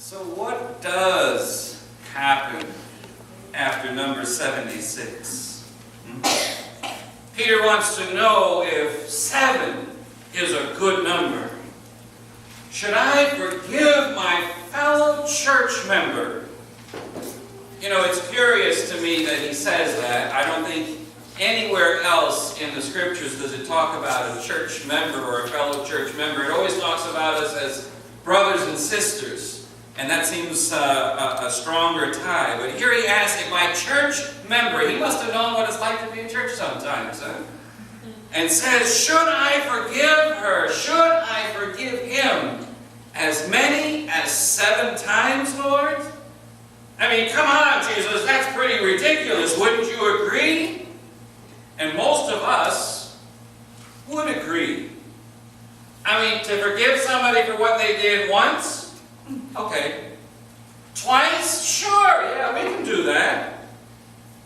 So what does happen after number 76? Peter wants to know if 7 is a good number. Should I forgive my fellow church member? You know, it's curious to me that he says that. I don't think anywhere else in the scriptures does it talk about a church member or a fellow church member. It always talks about us as brothers and sisters. And that seems a stronger tie. But here he asks, if my church member, he must have known what it's like to be in church sometimes, huh? And says, should I forgive her? Should I forgive him? As many as 7 times, Lord? I mean, come on, Jesus, that's pretty ridiculous. Wouldn't you agree? And most of us would agree. I mean, to forgive somebody for what they did once? Okay. Twice? Sure, yeah, we can do that.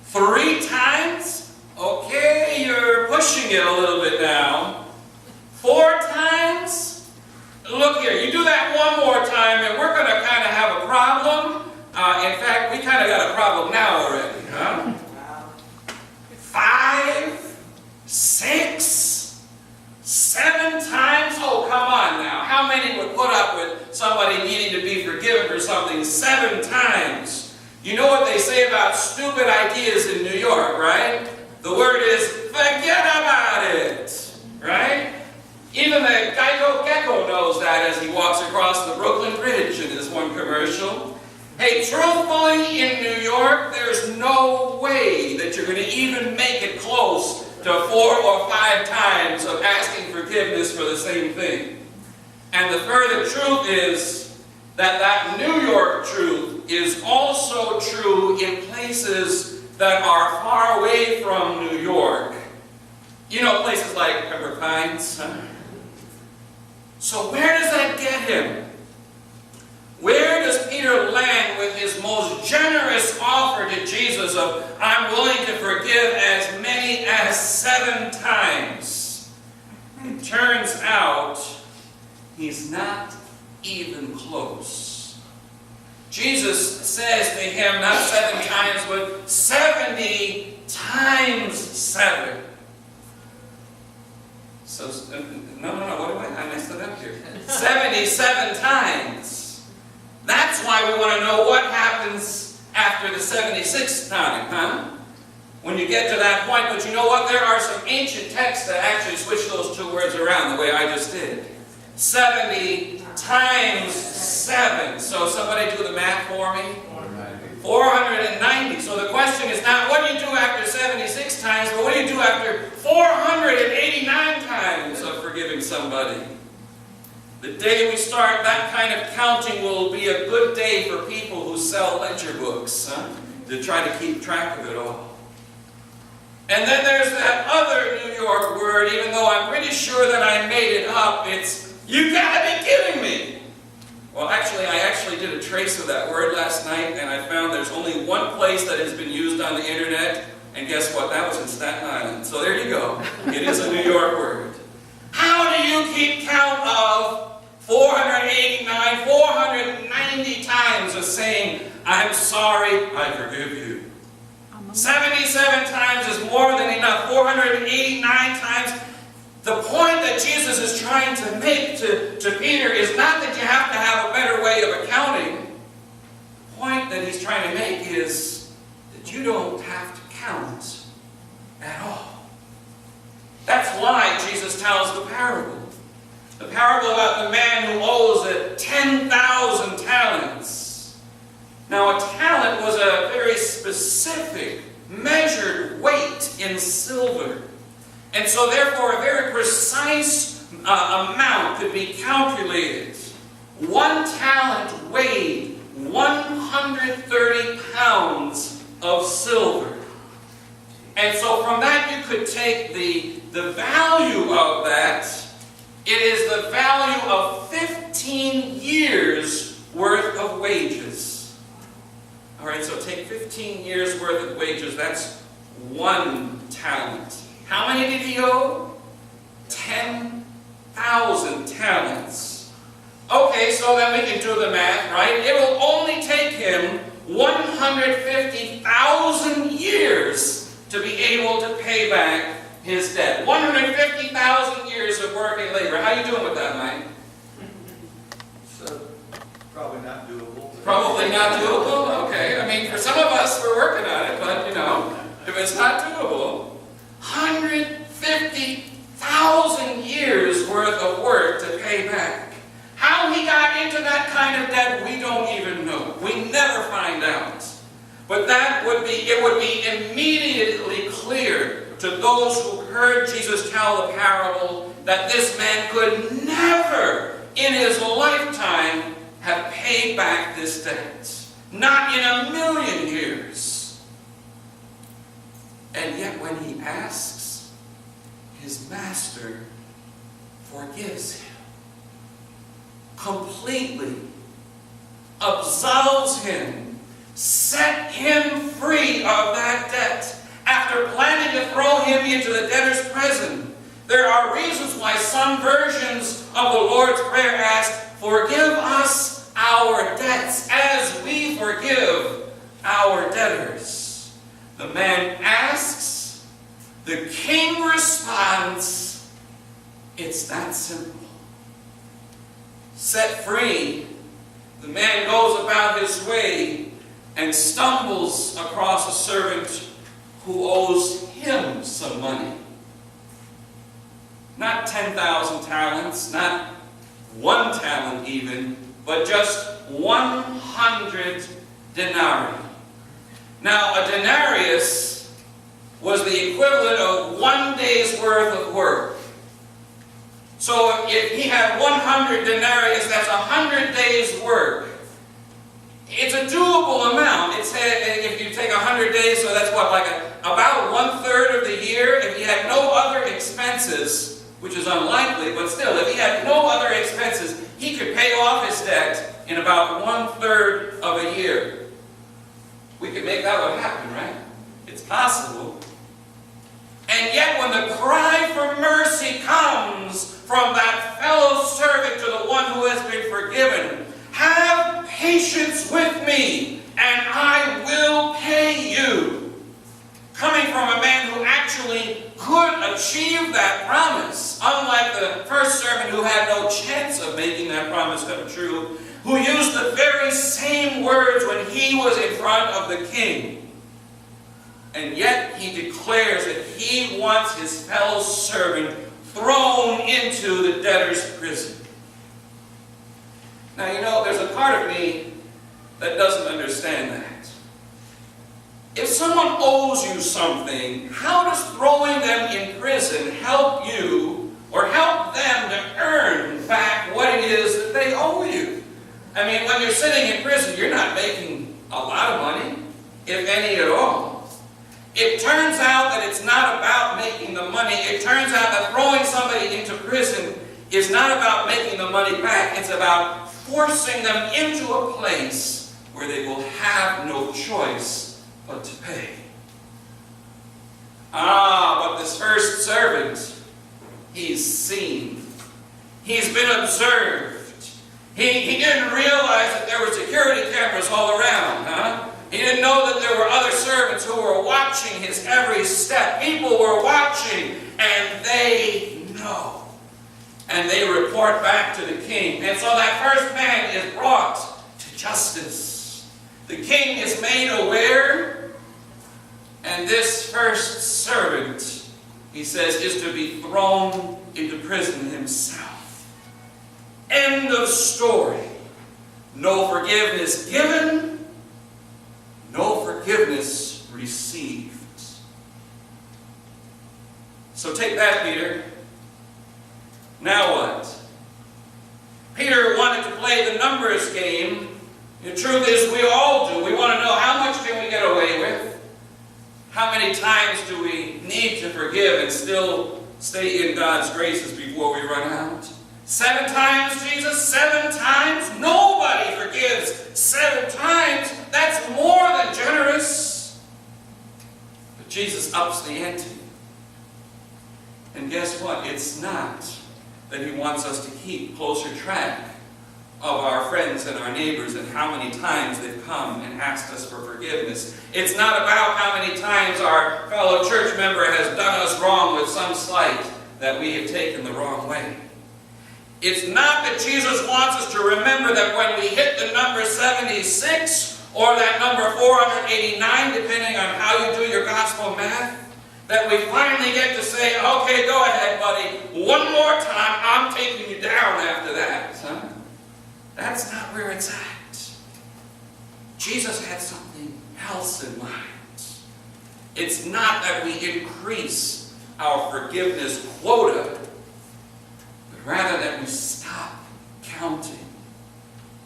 3 times? Okay, you're pushing it a little bit now. 4 times? Look here, you do that one more time and we're going to kind of have a problem. In fact, we kind of got a problem now already, huh? 5? 6? 7 times? Oh, come on now. How many would put up with somebody needing to be forgiven for something 7 times? You know what they say about stupid ideas in New York, right? The word is, forget about it, right? Even the Geico Gecko knows that as he walks across the Brooklyn Bridge in this one commercial. Hey, truthfully, in New York, there's no way that you're going to even make it close to 4 or 5 times of asking forgiveness for the same thing. And the further truth is that that New York truth is also true in places that are far away from New York. You know, places like Pembroke Pines. So where does that get him? Where does Peter land with his most generous offer to Jesus of, I'm willing to forgive as many as 7 times? It turns out he's not even close. Jesus says to him, not 7 times, but 70 times 7. So, no, what I messed it up here. 77 times. That's why we want to know what happens after the 76th time, huh? When you get to that point. But you know what? There are some ancient texts that actually switch those 2 words around the way I just did. 70 times 7. So somebody do the math for me. 490. So the question is not what do you do after 76 times, but what do you do after 489 times of forgiving somebody? The day we start that kind of counting will be a good day for people who sell ledger books, to try to keep track of it all. And then there's that other New York word, even though I'm pretty sure that I made it up, it's, you gotta be kidding me! Well, actually, I did a trace of that word last night, and I found there's only one place that has been used on the internet, and guess what? That was in Staten Island. So there you go. It is a New York word. How do you keep count of 489, 490 times of saying, I'm sorry, I forgive you? 77 times is more than enough. 489 times. The point that Jesus is trying to make to Peter is not that you have to have a better way of accounting. The point that he's trying to make is that you don't have to count at all. That's why Jesus tells the parable. The parable about the man who owes 10,000 talents. Now, a talent was a very specific, measured weight in silver. And so, therefore, a very precise amount could be calculated. 1 talent weighed 130 pounds of silver. And so, from that, you could take the value of that. It is the value of 15 years' worth of wages. All right, so take 15 years' worth of wages. That's 1 talent. How many did he owe? 10,000 talents. Okay, so then we can do the math, right? It will only take him 150,000 years to be able to pay back his debt. 150,000 years of work and labor. How you doing with that, Mike? So, probably not doable. Probably not doable? Okay. I mean, for some of us, we're working on it, but, if it's not doable, 150,000 years worth of work to pay back. How he got into that kind of debt, we don't even know. We never find out. But it would be immediately clear to those who heard Jesus tell the parable that this man could never in his lifetime have paid back this debt. Not in a million years. And yet when he asks, his master forgives him. Completely absolves him, set him free of that debt. After planning to throw him into the debtor's prison, there are reasons why some versions of the Lord's Prayer ask, "Forgive us our debts as we forgive our debtors." The man asks, the king responds, it's that simple. Set free, the man goes about his way and stumbles across a servant who owes him some money. Not 10,000 talents, not 1 talent even, but just 100 denarii. Now, a denarius was the equivalent of 1 day's worth of work. So if he had 100 denarius, that's 100 days' work. It's a doable amount. If you take 100 days, so that's what, like about 1/3 of the year. If he had no other expenses, which is unlikely, but still, if he had no other expenses, he could pay off his debt in about 1/3 of a year. We could make that one happen, right? It's possible. And yet when the cry for mercy comes from that fellow servant to the one who has been forgiven, "Have patience with me, and I will pay you," coming from a man who actually could achieve that promise, unlike the first servant who had no chance of making that promise come true, who used the very same words when he was in front of the king. And yet he declares that he wants his fellow servant thrown into the debtor's prison. Now, there's a part of me that doesn't understand that. If someone owes you something, how does throwing them in prison help you or help them to earn back what it is that they owe you? I mean, when you're sitting in prison, you're not making a lot of money, if any at all. It turns out that it's not about making the money. It turns out that throwing somebody into prison is not about making the money back. It's about forcing them into a place where they will have no choice but to pay. But this first servant, he's seen. He's been observed. He didn't realize that there were security cameras all around, He didn't know that there were other servants who were watching his every step. People were watching, and they know. And they report back to the king. And so that first man is brought to justice. The king is made aware, and this first servant, he says, is to be thrown into prison himself. End of story. No forgiveness given, no forgiveness received. So take that, Peter. Now what? Peter wanted to play the numbers game. The truth is, we all do. We want to know, how much can we get away with? How many times do we need to forgive and still stay in God's graces before we run out? 7 times, Jesus? 7 times? Nobody forgives 7 times. That's more than generous. But Jesus ups the ante. And guess what? It's not that he wants us to keep closer track of our friends and our neighbors and how many times they've come and asked us for forgiveness. It's not about how many times our fellow church member has done us wrong with some slight that we have taken the wrong way. It's not that Jesus wants us to remember that when we hit the number 76 or that number 489, depending on how you do your gospel math, that we finally get to say, okay, go ahead, buddy. One more time, I'm taking you down after that. Huh? That's not where it's at. Jesus had something else in mind. It's not that we increase our forgiveness quota, but rather that we stop counting.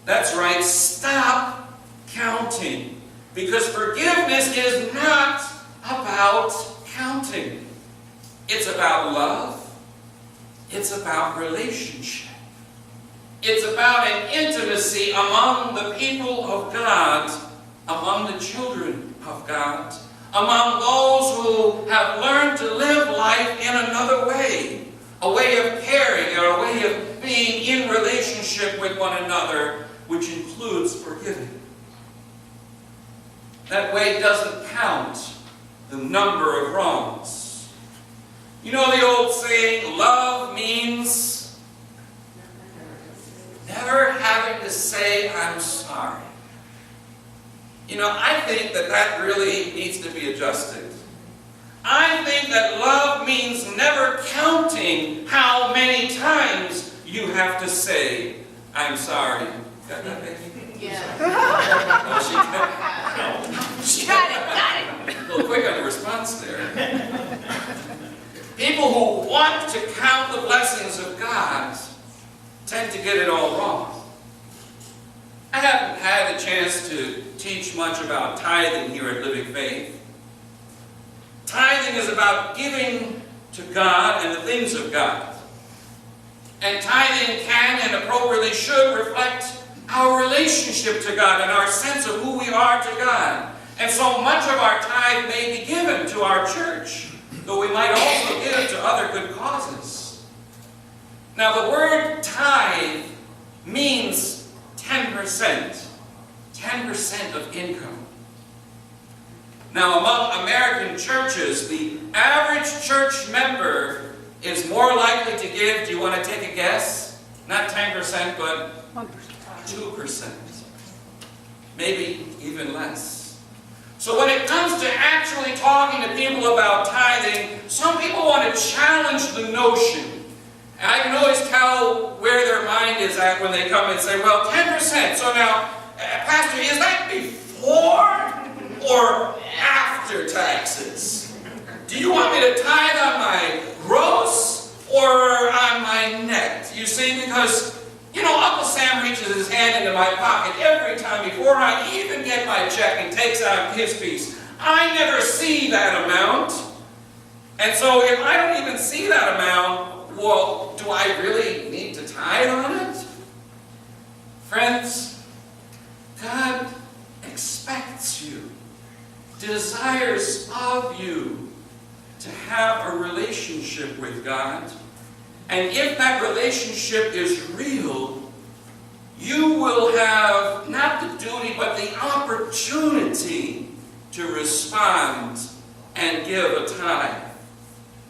That's right, stop counting. Because forgiveness is not about counting. It's about love. It's about relationship. It's about an intimacy among the people of God, among the children of God, among those who have learned to live life in another way, a way of caring, or a way of being in relationship with one another, which includes forgiving. That way doesn't count the number of wrongs. You know the old saying, love means never having to say, I'm sorry. You know, I think that that really needs to be adjusted. I think that love means never counting how many times you have to say, I'm sorry. Got that, baby? Yeah. Oh, she got it. A little quick on the response there. People who want to count the blessings of God tend to get it all wrong. I haven't had a chance to teach much about tithing here at Living Faith. Tithing is about giving to God and the things of God. And tithing can and appropriately should reflect our relationship to God and our sense of who we are to God. And so much of our tithe may be given to our church, though we might also give it to other good causes. Now the word tithe means 10%. 10% of income. Now among American churches, the average church member is more likely to give, do you want to take a guess? Not 10%, but 2%. Maybe even less. So when it comes to actually talking to people about tithing, some people want to challenge the notion. And I can always tell where their mind is at when they come and say, well, 10%. So now, Pastor, is that before or after taxes? Do you want me to tithe on my gross or on my net? You see, because, you know, Uncle Sam reaches his hand into my pocket every time before I even get my check and takes out his piece. I never see that amount. And so if I don't even see that amount, well, do I really need to tithe on it? Friends, God expects you, desires of you to have a relationship with God. And if that relationship is real, you will have not the duty, but the opportunity to respond and give a tithe.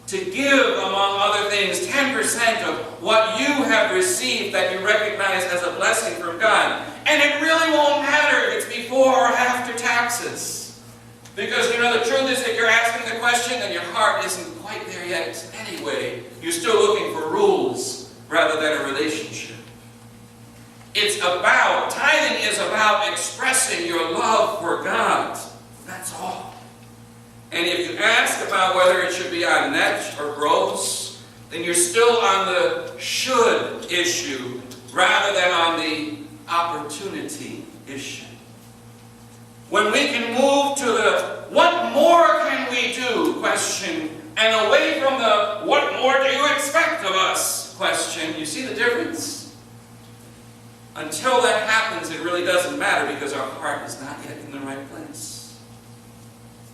To give, among other things, 10% of what you have received that you recognize as a blessing from God. And it really won't matter if it's before or after taxes. Because, you know, the truth is that you're asking the question and your heart isn't quite there yet anyway. You're still looking for rules rather than a relationship. Tithing is about expressing your love for God. That's all. And if you ask about whether it should be on net or gross, then you're still on the should issue rather than on the opportunity issue. When we can move to the what more can we do question and away from the what more do you expect of us question, you see the difference? Until that happens, it really doesn't matter because our heart is not yet in the right place.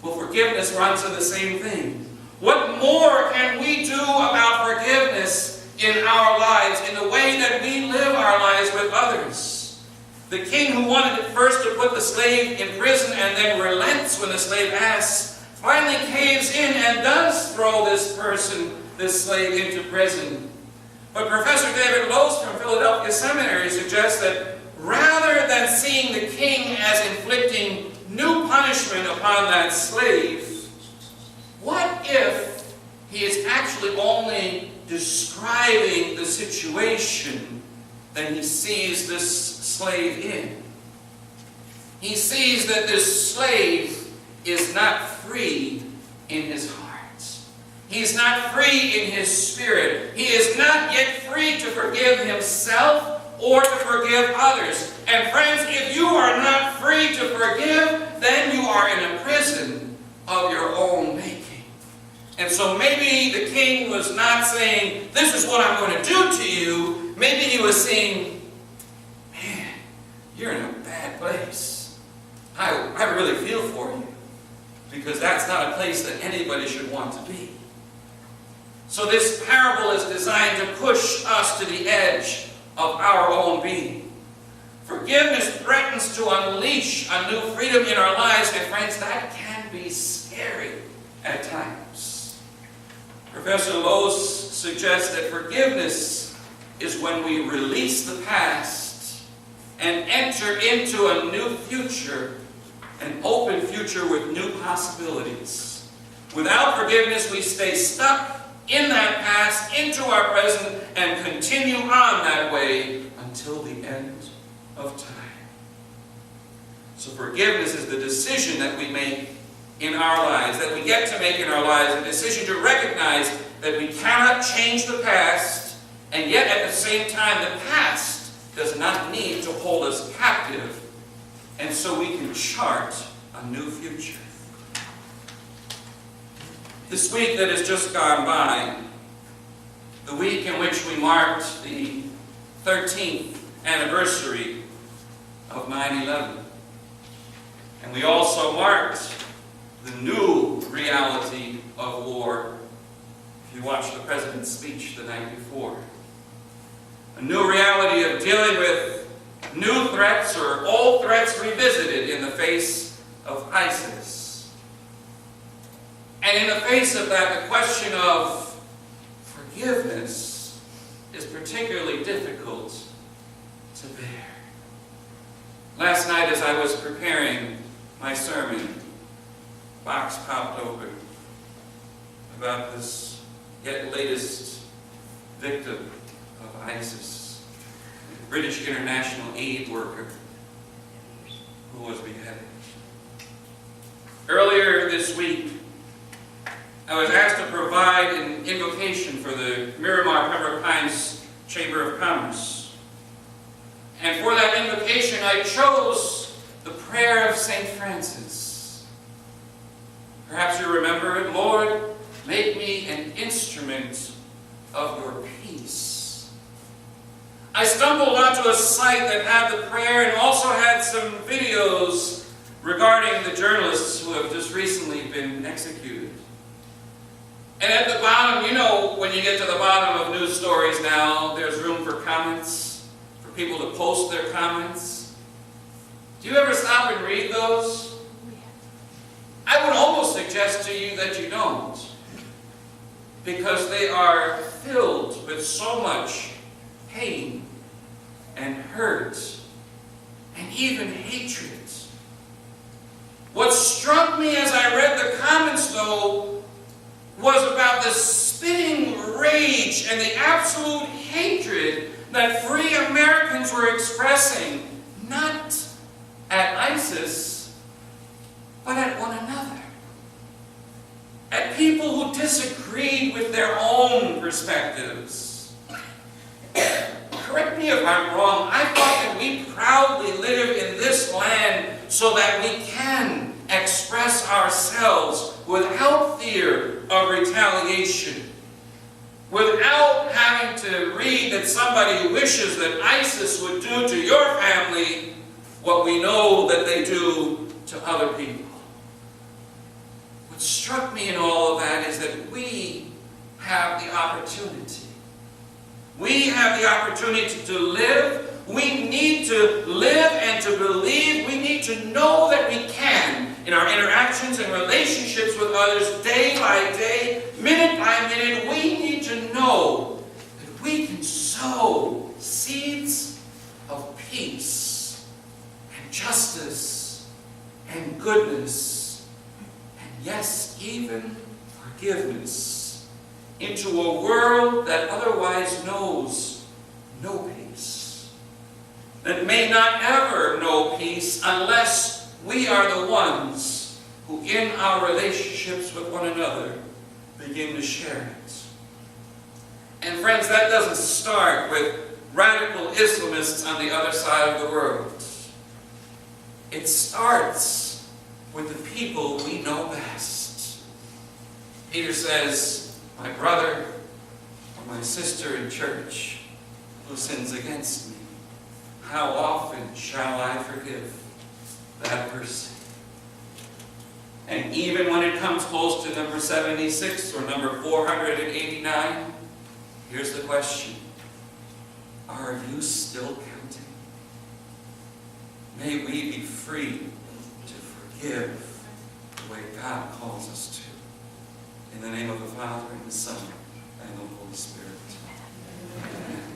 Well, forgiveness runs to the same thing. What more can we do about forgiveness in our lives, in the way that we live our lives with others. The king who wanted at first to put the slave in prison and then relents when the slave asks, finally caves in and does throw this slave into prison. But Professor David Lose from Philadelphia Seminary suggests that rather than seeing the king as inflicting new punishment upon that slave, what if he is actually only describing the situation that he sees this slave in? He sees that this slave is not free in his heart. He's not free in his spirit. He is not yet free to forgive himself or to forgive others. And friends, if you are not free to forgive, then you are in a prison of your own making. And so maybe the king was not saying, this is what I'm going to do to you. Maybe he was saying, man, you're in a bad place. I really feel for you. Because that's not a place that anybody should want to be. So this parable is designed to push us to the edge of our own being. Forgiveness threatens to unleash a new freedom in our lives, and friends, that can be scary at times. Professor Lose suggests that forgiveness is when we release the past and enter into a new future, an open future with new possibilities. Without forgiveness, we stay stuck in that past, into our present, and continue on that way until the end of time. So forgiveness is the decision that we make in our lives, that we get to make in our lives, a decision to recognize that we cannot change the past, and yet at the same time the past does not need to hold us captive, and so we can chart a new future. This week that has just gone by, the week in which we marked the 13th anniversary of 9/11, and we also marked the new reality of war, if you watched the president's speech the night before. A new reality of dealing with new threats or old threats revisited in the face of ISIS. And in the face of that, the question of forgiveness is particularly difficult to bear. Last night as I was preparing my sermon, a box popped open about this yet latest victim of ISIS, a British international aid worker who was beheaded. Earlier this week, I was asked to provide an invocation for the Miramar Pembroke Pines Chamber of Commerce. And for that invocation, I chose the prayer of St. Francis. Perhaps you remember it. Lord, make me an instrument of your peace. I stumbled onto a site that had the prayer and also had some videos regarding the journalists who have just recently been executed. And at the bottom, you know, when you get to the bottom of news stories now, there's room for comments, for people to post their comments. Do you ever stop and read those? I would almost suggest to you that you don't, because they are filled with so much pain and hurt and even hatred. What struck me as I read the comments, though, was about the spitting rage and the absolute hatred that free Americans were expressing, not at ISIS, but at one another. At people who disagreed with their own perspectives. Correct me if I'm wrong, I thought that we proudly live in this land so that we can express ourselves without fear of retaliation, without having to read that somebody wishes that ISIS would do to your family what we know that they do to other people. What struck me in all of that is that we have the opportunity We have the opportunity to live. We need to live and to believe. We need to know that we can in our interactions and relationships with others day by day, minute by minute. We need to know that we can sow seeds of peace and justice and goodness and, yes, even forgiveness into a world that otherwise knows no peace, that may not ever know peace unless we are the ones who in our relationships with one another begin to share it. And friends, that doesn't start with radical Islamists on the other side of the world. It starts with the people we know best. Peter says, my brother or my sister in church who sins against me, how often shall I forgive that person? And even when it comes close to number 76 or number 489, here's the question. Are you still counting? May we be free to forgive the way God calls us to. In the name of the Father, and the Son, and the Holy Spirit. Amen.